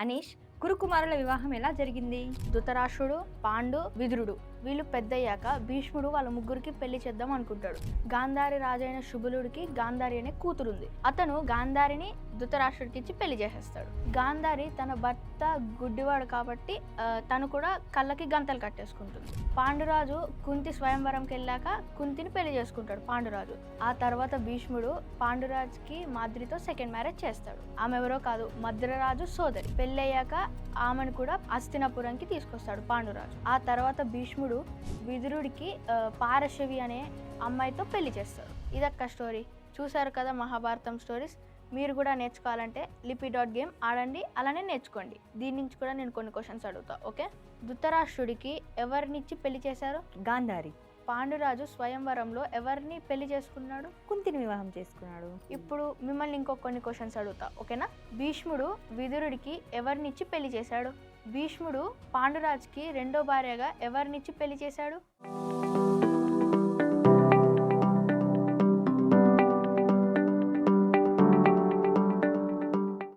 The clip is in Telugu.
అనీష్, కురుకుమారుల వివాహం ఎలా జరిగింది? ధృతరాష్ట్రుడు, పాండు, విదురుడు వీళ్ళు పెద్దయ్యాక భీష్ముడు వాళ్ళ ముగ్గురికి పెళ్లి చేద్దాం అనుకుంటాడు. గాంధారి రాజైన శుభలుడికి గాంధారి అనే కూతురుంది. అతను గాంధారిని ధృతరాష్ట్రుడికి ఇచ్చి పెళ్లి చేసేస్తాడు. గాంధారి తన భర్త గుడ్డివాడు కాబట్టి తను కూడా కళ్ళకి గంతలు కట్టేసుకుంటుంది. పాండురాజు కుంతి స్వయంవరంకి వెళ్ళాక కుంతిని పెళ్లి చేసుకుంటాడు పాండురాజు. ఆ తర్వాత భీష్ముడు పాండురాజుకి మాద్రితో సెకండ్ మ్యారేజ్ చేస్తాడు. ఆమె ఎవరో కాదు, మద్రరాజు సోదరి. పెళ్ళయ్యాక ఆమెను కూడా హస్తినాపురంకి తీసుకొస్తాడు పాండురాజు. ఆ తర్వాత భీష్ముడు విదురుడికి పారశవి అనే అమ్మాయితో పెళ్లి చేస్తాడు. ఇదక్క స్టోరీ. చూసారు కదా మహాభారతం స్టోరీస్. మీరు కూడా నేర్చుకోవాలంటే లిపి.గేమ్ ఆడండి, అలానే నేర్చుకోండి. దీని నుంచి కూడా నేను కొన్ని క్వశ్చన్స్ అడుగుతా, ఓకే? ధృతరాష్ట్రుడికి ఎవరినిచ్చి పెళ్లి చేశారు? గాంధారి. పాండురాజు స్వయంవరంలో ఎవరిని పెళ్లి చేసుకున్నాడు? కుంతిని వివాహం చేసుకున్నాడు. ఇప్పుడు మిమ్మల్ని ఇంకో కొన్ని క్వశ్చన్స్ అడుగుతా, ఓకేనా? భీష్ముడు విదురుడికి ఎవరినిచ్చి పెళ్లి చేశాడు? భీష్ముడు పాండురాజుకి రెండో భార్యగా ఎవరినిచ్చి పెళ్లి చేశాడు?